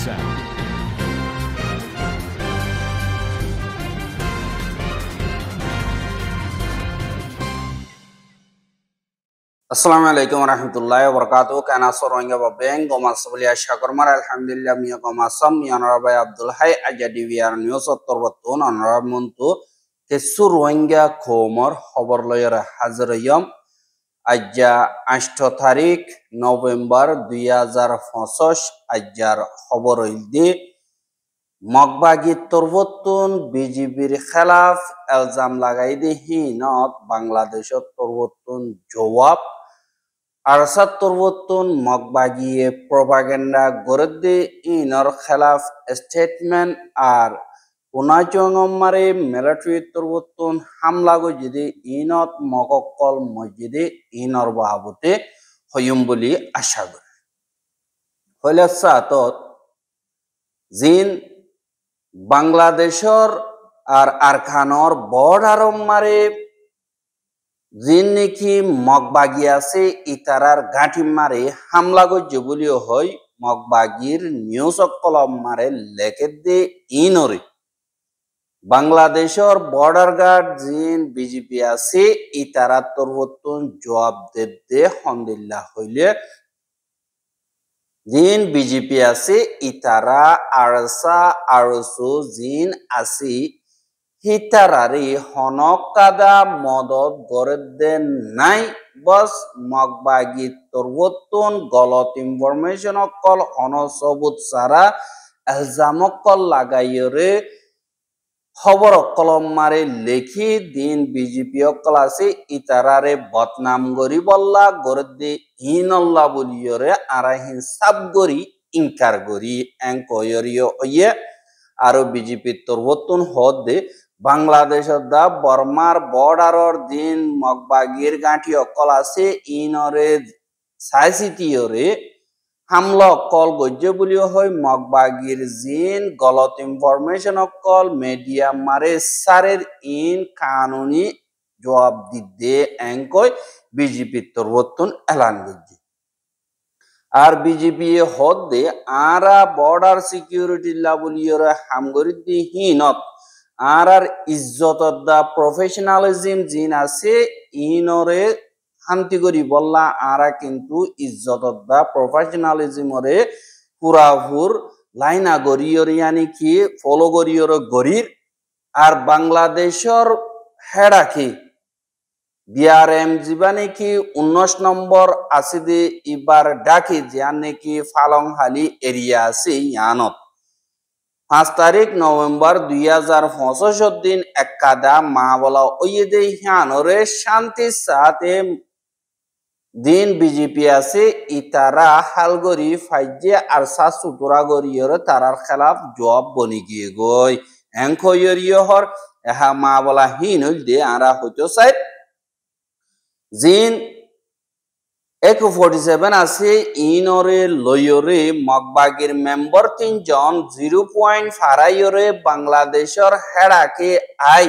sound. Assalamualaikum warahmatullahi wabarakatuh. Kana soronga babeng goma sabulia syakurmar alhamdulillah miya goma sam ya narabai Abdul Hai ajadi wiar news torbatun anarab muntu kesur rohingya khomor khobor loyara hazrayam ajja 8 tarik November 2025 ajjar khobor ildi মগবাগি তরবতুন বিজিবির খেলাফ ইলজাম লাগাই দি হিনত বাংলাদেশত তরবতুন জবাব আরসাত তরবতুন মগবাগিয়ে propaganda গরদে ইনর খেলাফ statement আর উনাজঙ্গমারে military তরবতুন হামলা গজিদি ইনত মগকল মসজিদে ইনর বাবতে হয়ুম বলি আশা করে হইলে সাতত জিন বাংলাদেশর আর আরখানর বর্ডার মারে জিন নাকি মগবাগি আছে ইতারার গাঁঠি মারে হামলা গজ্য বলিও হয় মগবাগির নিউজ কলম মারে লেখে দে ইনরে বাংলাদেশর বর্ডার গার্ড জিন বিজেপি আছে ইতারা তরবতুন জবাব দে হন্দিল্লা হইলে জিন বিজেপি আছে ইতারা আরসা আরসু জিন আসি হিতারারি হনকাদা মদত গরদেন নাই বস মগবাগি তরবতুন গলত ইনফরমেশন কল হন সবুত সারা এলজাম কল লাগাইরে খবর কলম মারে লেখি দিন বিজেপি অকল আছে ইতারারে বদনাম গরি বল্লা গরদে হিনল্লা বলিয়রে আরাহিন সাব গরি ইনকার গরি এঙ্কয়রিও ইয়ে আরো বিজেপি তরবতুন হদে বাংলাদেশত দা বর্মার বর্ডারর দিন মগবাগির গাঁঠি অকল আছে ইনরে সাইসিটিয়রে হামলা কল গজ্য বলিও হয় মগবাগির জিন গলত ইনফরমেশন কল মিডিয়া মারে সারের ইন কানুনি জবাব দিতে এঙ্কয় বিজেপি তরবতুন এলান গজ্য আর বিজেপি হদে আরা বর্ডার সিকিউরিটি লা বলিয়রে হামগরি দি হিনত আর ইজ্জত দা প্রফেশনালিজম জিন আছে ইনরে শান্তি করি বললা আরা কিন্তু ইজ্জত দা প্রফেশনালিজমরে পুরাপুর লাইনা গরিয়র ইয়ানি কি ফলো গরিয়র গরির আর বাংলাদেশর হেডাকি বিআরএম জীবানে কি 19 নম্বর আসিদে ইবার ডাকি জানে কি ফালংহালি এরিয়া আছে ইয়ানত 5 তারিখ নভেম্বর 2025 দিন একাদা মা বলা ওইদে হিয়ানরে শান্তি সাথে দিন বিজেপি আছে ইতারা হালগরি ফাইজে আর সাসুতুরা গরিয়র তারার খেলাফ জবাব বনি গিয়ে গই এঙ্কয়রিয় হর এহা মা বলা হিন দে আরা হইতো সাইড জিন 147 আছে ইনরে লয়রে মগবাগির মেম্বার 3 জন 0.5 বাংলাদেশর হেডাকে আই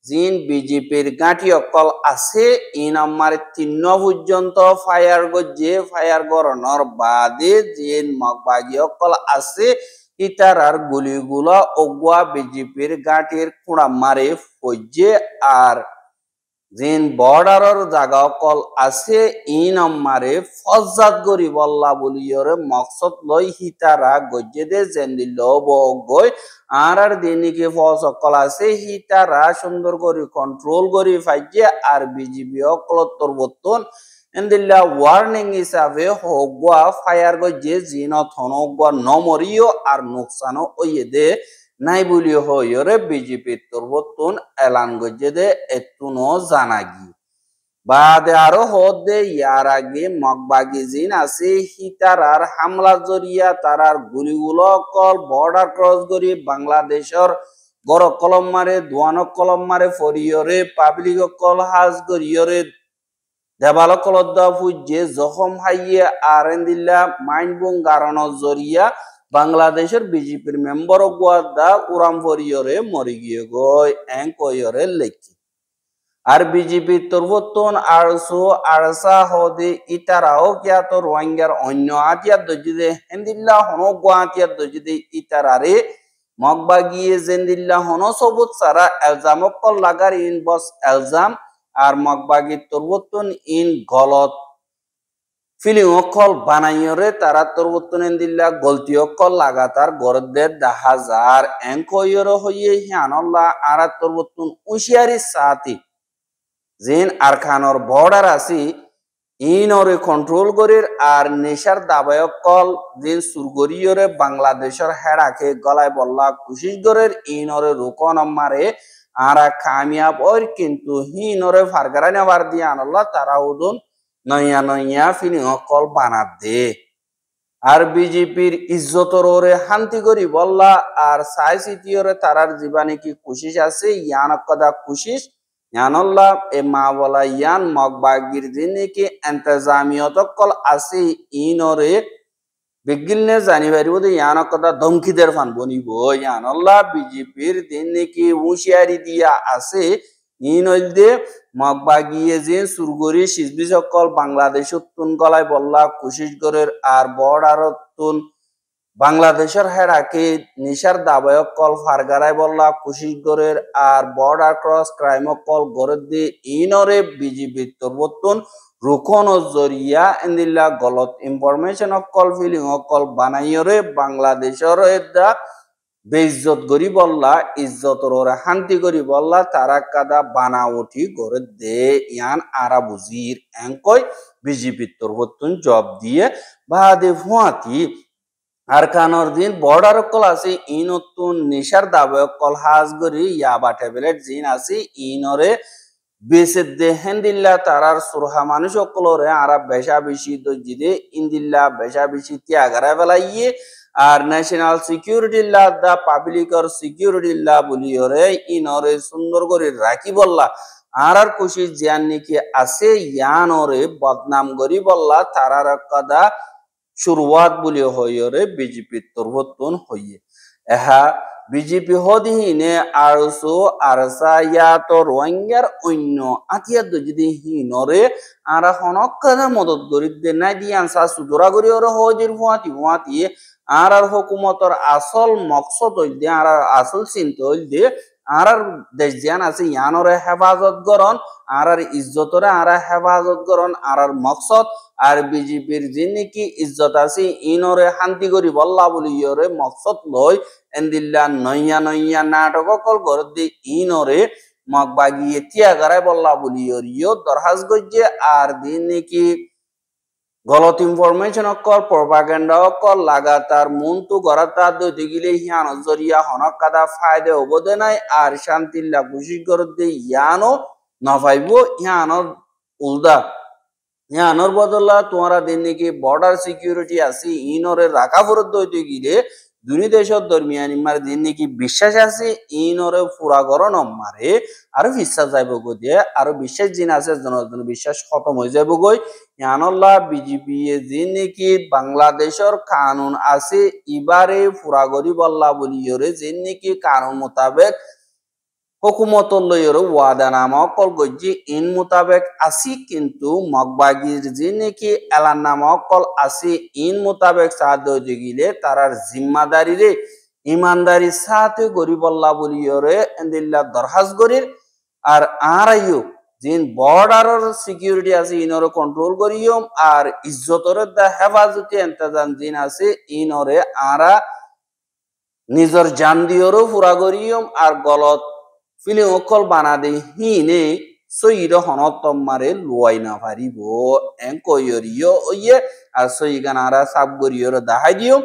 জিন বিজেপির গাঁঠি অকল আছে ইন আমার 3 পর্যন্ত ফায়ার গজে ফায়ার গরনর বাদে জিন মগবাগি অকল আছে ইতারার গুলিগুলা অগুয়া বিজেপির গাঁঠির কুড়া মারে ফজে আর জিন বর্ডারর জায়গা কল আছে ইন আমারে ফজ্জাত গরি বল্লা বলিয়রে মকসদ লই হিতারা গজ্জে দে জেন্দি লব গই আর দিনিকে ফজ কল আছে হিতারা সুন্দর করে কন্ট্রোল করি ফাইজে আর বিজেপি অকল তরবতুন এন্দিল্লা ওয়ার্নিং হিসাবে হগুয়া ফায়ার গজ্জে জিন থনগুয়া নমরিও আর নুকসানও ওইয়ে দে নাই বলি হইরে বিজেপি তরবতুন এলান গজে দে এতুনো জানাগি বাদে আরো হদে ইয়ার আগে মগবাগি জিন আছে হিতারার হামলা জরিয়া তারার গুলিগুলো কল বর্ডার ক্রস করি বাংলাদেশর গড় কলম মারে দোয়ান কলম মারে ফরিয়রে পাবলিক কল হাজ গরিয়রে দেবাল কলদ্দা ফুজে জখম হাইয়ে আরেন্দিল্লা মাইনবুং গারানো জরিয়া বাংলাদেশের বিজেপির মেম্বার গুয়াদা উরাম ফরিয়রে মরি গিয়ে গই এঙ্কয়রে লেখি আর বিজেপি তরবতন আরসো আরসা হদে ইতারাও কিয়াতো রোহিঙ্গার অন্য আতিয়ার দজিদে হেন্দিল্লা হনো গুয়াহাতিয়ার দজিদে ইতারারে মগবা গিয়ে জেন্দিল্লা হনো সবুত সারা এলজাম অকল লাগার ইন বস এলজাম আর মগবাগি তরবতন ইন গলত ফিলিং অকল বানাইয়রে তারা তরবতন এন্দিল্লা গলতি অকল লাগাতার গরদের দাহাজার এঙ্কয়র হইয়ে হিয়ানল্লা আরা তরবতন উশিয়ারি সাথী যেন আরখানর বর্ডার আছি ইনরে কন্ট্রোল করির আর নেশার দাবায়ক কল যেন সুরগরিয়রে বাংলাদেশের হেড়াকে গলায় বল্লা কুশিস গরের ইনরে রোকন মারে আরা কামিয়াব ওর কিন্তু হিনরে ফারগারা নেবার দিয়ে আনল্লা তারা উদন নইয়া নইয়া ফিলিং কল বানাত দে আর বিজেপির ইজ্জতর ওরে শান্তি করি বললা আর সাই সিটিওরে তারার জীবানে কি কুশিস আছে ইয়ান কদা কুশিস ইয়ানল্লাহ এ মা বলা ইয়ান মগবাগির দিনে কি এন্তেজামিয়ত কল আছে ইনরে বিগিলনে জানি পারিব দে ইয়ান কদা ধমকিদের ফান বনিব ইয়ানল্লাহ বিজেপির দিনে কি হুঁশিয়ারি দিয়া আছে ইন হইলদে মগবাগিয়ে যে সুরগরি সিজবি সকল বাংলাদেশ তুন গলায় বললা কুশিসগড়ের আর বর্ডারতুন বাংলাদেশের হেরাকে নিশার দাবায়ক কল ফারগারায় বললা কুশিসগড়ের আর বর্ডার ক্রস ক্রাইম কল গড়ে দিয়ে ইনরে বিজিবি তরবতন রুকন ও জরিয়া এন্দিল্লা গলত ইনফরমেশন কল ফিলিং কল বানাইয়রে বাংলাদেশের দা বেইজ্জত করি বললা ইজ্জতর ওরা শান্তি করি বললা তারা কাদা বানা উঠি গড়ে দে ইয়ান আরা বুঝির এঙ্কই বিজিবি তরবতন জব দিয়ে বাদে ফুয়াতি আর কানর দিন বর্ডার কল আছে ইনতুন নিশার দাবে কল হাজগরি ইয়াবা ট্যাবলেট জিন আছে ইনরে বেসে দেহেন্দিল্লা তারার সুরহা মানুষ কলরে আরা বেশা বেশি দজিদে ইন্দিল্লা বেশা বেশি ত্যাগারা বেলাইয়ে আর ন্যাশনাল সিকিউরিটি লা দা পাবলিকর সিকিউরিটি লা বলিয়রে ইনরে সুন্দর করে রাখি বললা আর খুশি জিয়ান নাকি আছে ইয়ানরে বদনাম করি বললা তারার কদা শুরুয়াত বলি হইরে বিজেপি তরবতন হইয়ে এহা বিজেপি হদিহিনে আরসো আরসা ইয়াত রোহিঙ্গার অন্য আতিয়ার যদি হিনরে আরা হনকাদা মদত গরিব দে নাই দিয়ান সা সুদরা করি ওরে হজির ফুয়াতি ফুয়াতি আর হুকুমতর আসল মকসদ হইল দে আর আসল চিন্তা হইল দে আর দেশ জিয়ান আছে ইয়ানরে হেফাজত করন আর ইজ্জতরে আর হেফাজত করন আর মকসদ আর বিজেপির যে নাকি ইজ্জত আছে ইনরে শান্তি করি বল্লা বলি ইয়রে মকসদ লই এন্দিল্লা নইয়া নইয়া নাটক কল করে দি ইনরে মগবাগিয়ে তিয়াগারায় বল্লা বলি ইয় দরহাজ গজ্জে আর দিন নাকি গলত ইনফরমেশন অকল প্রপাগান্ডা অকল লাগাতার মনতু গড়াতা দইতে গিলে হিয়ান জরিয়া হনক কাদা ফায়দে অবদে নাই আর শান্তিল্লা খুশি করে দে ইয়ানো নফাইব ইয়ানোর উল্দা ইয়ানোর বদলা তোমারা দিন নাকি বর্ডার সিকিউরিটি আছে ইনরে রাখা ফরত দইতে গিলে দুই দেশের দরমিয়ান মার দিন নাকি বিশ্বাস আছে ইনরে পুরা গরণ মারে আরো বিশ্বাস যাইব গো দিয়ে আরো বিশ্বাস জিন আছে জনজন বিশ্বাস খতম হয়ে যাইব গই ইয়ানল্লাহ বিজেপি যে নাকি বাংলাদেশের কানুন আছে এবারে পুরা গরি বল্লা বলিয়রে যে নাকি কানুন মোতাবেক হুকুমত লইর ওয়াদানামা কল গজ্জি ইন মোতাবেক আসি কিন্তু মগবাগির যে নাকি এলানামা কল আসি ইন মোতাবেক সাহায্য গিলে তারার জিম্মাদারি রে ইমানদারি সাথে গরিবল্লা বলিয়রে এন্দিল্লা দরহাজ গরির আর আরাইও জিন বর্ডারের সিকিউরিটি আছে ইনরে কন্ট্রোল করিয়ম আর ইজ্জতরে দা হেফাজতি ইন্তজাম জিন আছে ইনরে আরা নিজর জান দিয়রও পুরা করিয়ম আর গলত ফিলিং অকল বানা দে হিনে সইর হনতম মারে লুয়াই না পারিব এং কইরিও ওয়ে আর সই গানারা সাব গরিয়র দাহাই দিও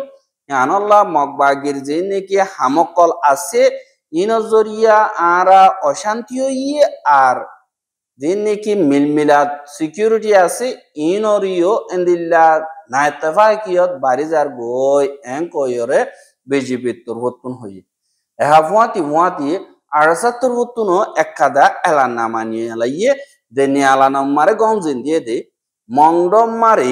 আনল্লাহ মগবাগির যে নাকি হামকল আছে ইনজরিয়া আরা অশান্তি হইয়ে আর যে নাকি মিলমিলাত সিকিউরিটি আছে ইনরিও এন্দিল্লা নাইতফাকিয়ত বারিজার গই এং কইরে বিজেপি তরবতন হইয়ে এহা ফুয়াতি ফুয়াতি আরসাত্তর হতুনো একাদা এলানা মানিয়ে লাইয়ে দেনি আলানা মারে গঞ্জিন দিয়ে দে মংডম মারে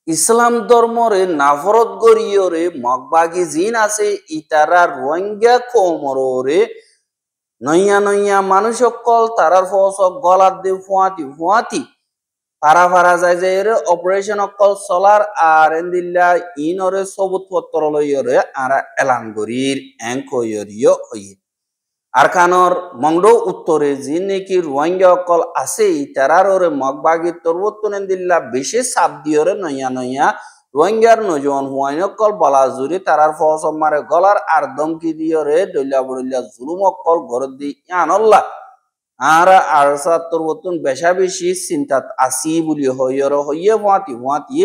ইসলাম ধর্মরে নাফরত গরিয়রে মগবাগি জিন আছে ইতারা রোহিঙ্গা কোমরে নইয়া নইয়া মানুষ সকল তারার ফসক গলার দিয়ে ফুয়াতি ফুয়াতি পারা পারা যায় যে এর অপারেশন অকল চলার আর এন্দিল্লা ইনরে সবুত পত্র লইয়রে আর এলান গরির এঙ্ক হইয়রিয় হইয়ে আর কানর মংড উত্তরে যে নাকি রোহিঙ্গা অকল আছে তারার মগবাগি তরবত্তন এন্দিল্লা বেশি চাপ দিয়রে নইয়া নইয়া রোহিঙ্গার নজওয়ান হুয়াইন অকল বলা জুড়ি তারার ফসব মারে গলার আর দমকি দিয়রে দলিয়া বড়িয়া জুলুম অকল ঘর দি ইয়ানল্লা আর আরসা তরবতুন বেশা বেশি চিন্তাত আসি বলি হইয়ে ভাঁতি ভাঁতি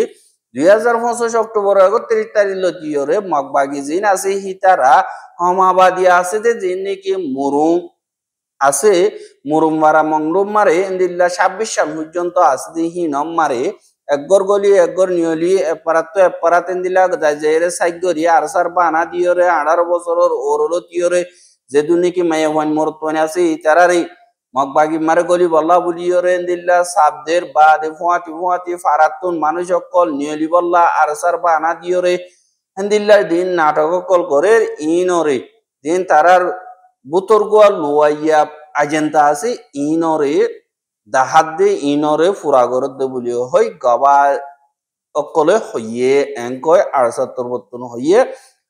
2025 অক্টোবর 31 তারিখ লতিয়রে মগবাগি জিন আছে হিতারা হমাবাদী আছে যে জিন নাকি মুরুম আছে মুরুম মারা মংডুম মারে ইন্দিল্লা 26 সাল পর্যন্ত আছে যে হিনম মারে একগর গলি একগর নিয়লি এপারাত ইন্দিল্লা যাইরে সাইগরি আরসার বানা দিয়রে 18 বছরের ওরলো তিয়রে যে দুনিকি মায়া ওয়ান মরতনে আছে ইতারারে মগবাগি মারে গলি বল্লা বুলিয়রে এন্দিল্লা সাবদের বাদে ফুয়াতি ফুয়াতি ফারাতুন মানুষ অকল নিয়লি বল্লা আরসার বানা দিয়রে এন্দিল্লা দিন নাটক অকল করে ইনরে দিন তারার বুতর গোয়া লুয়াইয়া আজেন্তা আছে ইনরে দাহাত দে ইনরে ফুরাগরত দে বুলিও হই গবা অকলে হইয়ে এঙ্কয় আরসা তরবত্তন হইয়ে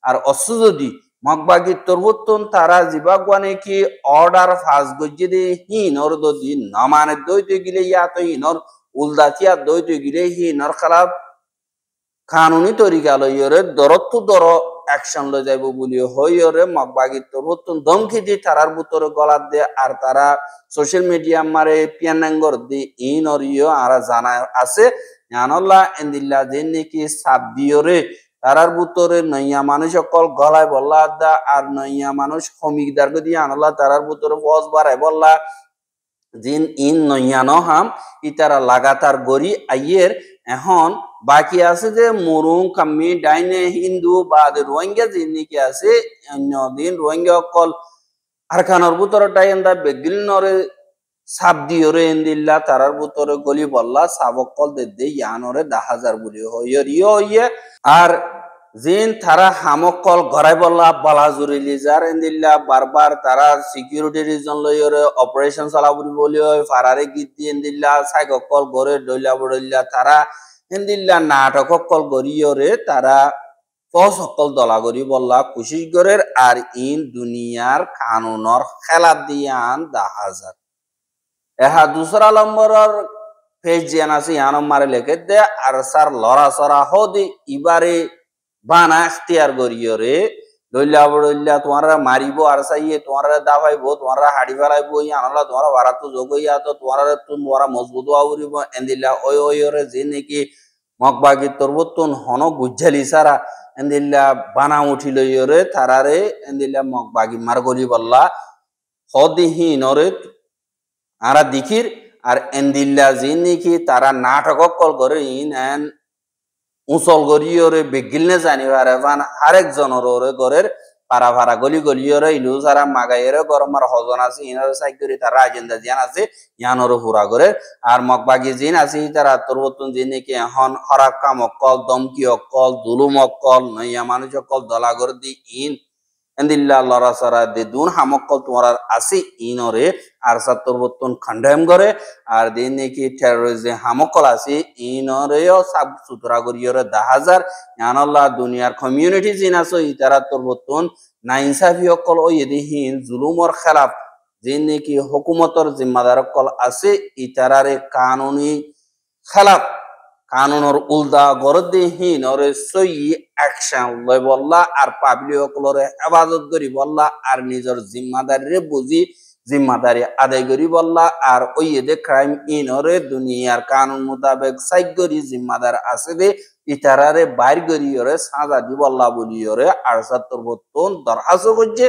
আর অসু যদি মগবাগি তরবত্তন তারা জিবাগানে কি অর্ডার ফাস গজ্জে দে হিনর দদি নমানে দইতে গিলে ইয়া তো হিনর উলদাতিয়া দইতে গিলে হিনর খারাপ কানুনি তরিকা লইয়রে দরত দর অ্যাকশন লই যাইব বলি হইয়রে মগবাগি তরবত্তন দমকি দি তারার বুতরে গলাত দে আর তারা সোশ্যাল মিডিয়া মারে পিয়ানাঙ্গর দি ইনর ইয় আর জানা আছে জানল্লা এন্দিল্লা যে নাকি সাপ দিয়রে তারার বুতরে নইয়া মানুষ সকল গলায় বললা দা আর নইয়া মানুষ হমিকদার দিয়ে আনলা তারার বুতরে ফজ বাড়ায় বললা জিন ইন নইয়া নহাম ইতারা লাগাতার গড়ি আইয়ের এখন বাকি আছে যে মুরুং কাম্মি ডাইনে হিন্দু বা রোহিঙ্গা জিন নাকি আছে অন্য দিন রোহিঙ্গা সকল আর খানোর বুতরে টাইন্দা বেগিল নরে সাপ দিয়রে এন্দিল্লা তারার বুতরে গলি বললা সাবকল দে ইয়ানরে 10,000 বলি হইয়ে আর জিন তারা হামকল ঘরাই বললা বলা জুরিলি যার এন্দিল্লা বারবার তারা সিকিউরিটি রিজন লইরে অপারেশন চালাবুরি বলি হয় ফারারে গীত দিয়ে এন্দিল্লা সাইকল গড়ে ডইলা বড়ইলা তারা এন্দিল্লা নাটক কল গড়িয়রে তারা সকল দলাগরি বললা কুশিস গড়ের আর ইন দুনিয়ার কানুনর খেলা দিয়ান 10,000 এহা দুসরা নম্বরের পেজ জিয়ান আছে ইয়ান মারে লেখে দে আর সার লড়া সরা হদি ইবারে বানা এখতিয়ার গরিয়রে দইলা বড়ইলা তোমারা মারিব আর সাইয়ে তোমারা দাবাইব তোমারা হাড়ি ফেলাইব ইয়ানলা তোমারা ভাড়াতো যোগইয়া তো তোমারা মজবুত আউরিব এন্দিল্লা ওইরে যে নাকি মগবাগি তরবতুন হন গুজ্জালি সারা এন্দিল্লা বানা উঠি লইরে তারারে এন্দিল্লা মগবাগি মার গলি বললা হদিহীনরে আরা দিকির আর এন্দিল্লা যে নাকি তারা নাটক কল করে ইন এন উচল গরিয়রে বেগিলনে জানিবার এভান আরেক জনরে গরের পারা ভাড়া গলি গলিয়রে ইলু যারা মাগাইরে গরমার হজন আছে ইনার সাইকরি তারা আজেন্ডা জিয়ান আছে ইয়ানরে হুরা করে আর মগবাগি জিন আছে তারা তরবতুন যে নাকি এখন হরাক কাম অকল দমকি অকল জুলুম অকল নইয়া মানুষ অকল দলাগর দি ইন এন্দিল্লা লড়া সরা দে দুন হামকল তোমার আছে ইনরে আর তরবতুন খন্ডাম করে আর দিন নাকি টেরোরিজম হামকল আছে ইনরেও সাব সুতরা গরিয়রে 10,000 ইয়ানল্লাহ দুনিয়ার কমিউনিটি জিন আছে ইতারা তরবতুন নাইনসাফি অকল ও ইদিহীন জুলুমর খেলাফ জিন নাকি হুকুমতর জিম্মাদার অকল আছে ইতারারে কানুনি খেলাফ কানুনর উল্টা গরদিহীন ওরে সই অ্যাকশন লই বললা আর পাবলিক অকলরে হেফাজত করি বললা আর নিজের জিম্মাদারি বুঝি জিম্মাদারি আদায় করি বললা আর ওই দে ক্রাইম ইনরে দুনিয়ার কানুন মোতাবেক সাইগরি জিম্মাদার আছে দে ইতারারে বাইর করি ওরে সাজা দি বললা বলি ওরে আর 70 দরখাস্ত করছে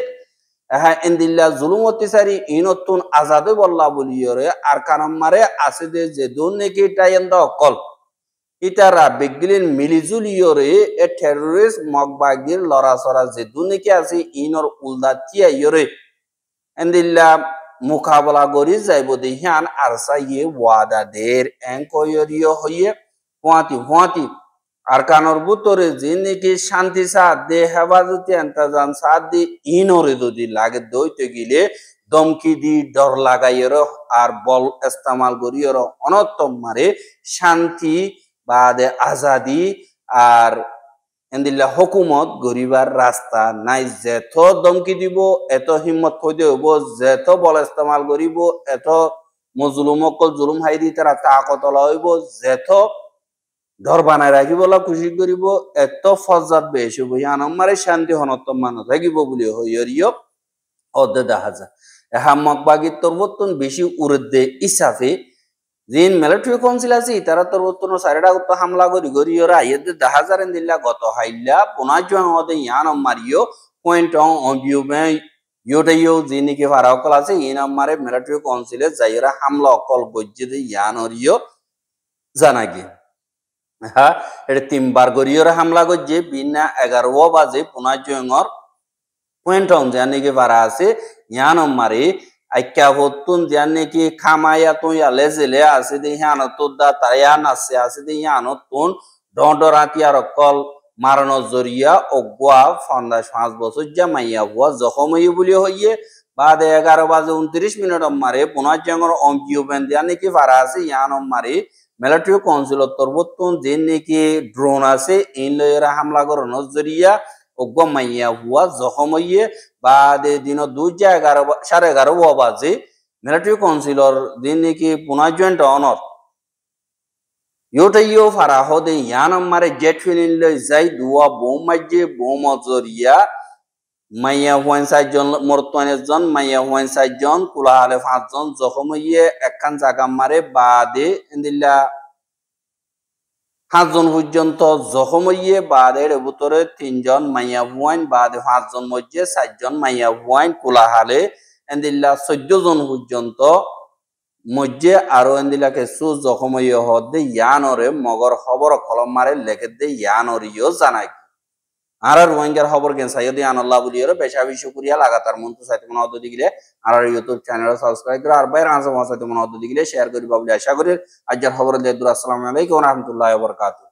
হ্যাঁ এন্দিল্লা জুলুম অত্যাচারী ইনতুন আজাদে বললা বলি ওরে আর কানম মারে আছে দে যে দুন নাকি টাইন্দা অকল ইতারা বেগলিন মিলিজুলিয়রে এ টেররিস্ট মগবাগির লড়াচড়া যে দুনিকে আছে ইনর উলদা তিয়াইয়রে এন্দিল্লা মুকাবলা করি যাইব দেহিয়ান আর সাইয়ে ওয়াদাদের এঙ্কয়রিয় হইয়ে ফুয়াতি আর কানর বুতরে যে নাকি শান্তি সাথ দে হেফাজতি এন্তাজাম সাথ দি ইনরে যদি লাগে দইতে গিলে দমকি দি ডর লাগাইয়ের আর বল ইস্তেমাল করিয়ের অনত্তম মারে শান্তি বাদে আজাদি আর এন্দিল্লা হুকুমত গরিবার রাস্তা নাই যেত দমকি দিব এত হিম্মত হইতে হইব যেত বল ইস্তেমাল করিব এত মজলুমকল জুলুম হাইদি তারা তাকতলা হইব যেত ধর বানায় রাখিবলা খুশি করিব এত ফজাত বেশি হইব আনমারে শান্তি হনত্তম মানুষ থাকিব বলি হইয়রিয় অদে দেখা যায় এহা মগবাগির তরবর্তন বেশি উড়দে ইসাফে জিন মিলিটারি কাউন্সিল আছে তারা তরবর্তন সাইডা উত্ত হামলা করি গরিয়রা আইয়েদে দেখা যারেন দিল্লা গত হাইল্লা পুনা জং অদে ইয়ান মারিও পয়েন্ট অন অবিউবে ইয়োটাইও জিনিকে ফারাকল আছে ইন আমারে মিলিটারি কাউন্সিলে যাইরা হামলা অকল গজ্জে দে ইয়ান অরিও জানাগে হ্যাঁ এটা 3 বার গরিয়রা হামলা গজ্জে বিনা 11 বাজে পুনা জংর পয়েন্ট অন জানিকে ফারা আছে ইয়ান মারে আইকা হতুন জানে কি খামায়া তো লেজেলে আছে দে ইয়ান তো দা তায়ান আছে দে ইয়ান তুন ডডরাতি আর কল মারানো জরিয়া অগুয়া 5 বছর জামাইয়া হুয়া জখমই বলি হইয়ে বাদে 11 বাজে 29 মিনিট মারে পুনা জংর অম্পিও বেন জানে কি ফারা আছে ইয়ান মারে মিলিটারি কাউন্সিল তরবতুন যে নাকি ড্রোন আছে ইন লয়েরা হামলা করানোর জরিয়া অগুয়া মাইয়া হুয়া জখমইয়ে বাদে দিন 11:30 বাজে মিলিটারি কাউন্সিলর দিন নাকি পুনা জয়েন্ট অনর ইয়োটাইও ফারা হদে ইয়ান মারে জেট ফিলিন লই যাই দুয়া বোম মাইজে বোম জরিয়া মাইয়া হুয়ান 4 জন মরতওয়ানে জন মাইয়া হুয়ান 4 জন কুলাহালে 5 জন জখম হইয়ে একখান জায়গা মারে বাদে ইন্দিল্লা 5 জন পর্যন্ত জখম হইয়ে বাদে এর ভিতরে 3 জন মাইয়া হুয়ান বাদে 5 জন মধ্যে 4 জন মাইয়া হুয়ান কুলাহালে ইন্দিল্লা 14 জন পর্যন্ত মধ্যে আরো ইন্দিল্লা কিছু জখম হইয়ে হদে ইয়ানরে মগর খবর কলম মারে লেখে দে ইয়ানরিও জানাই আর রোহিঙ্গার খবর কেন সাইয়দ আনাল্লাহ বলিয়র বেশা বেশি শুকরিয়া লাগাতার মন্ত সাইতে মন অদ্দ দিগলে আর ইউটিউব চ্যানেল সাবস্ক্রাইব করে আর বাইরে আনসার সাইতে মন অদ্দ দিগলে শেয়ার করি বাবলি আশা করি আজকের খবর দিয়ে আসসালামু আলাইকুম ওয়া রাহমাতুল্লাহি ওয়া বারাকাতুহু।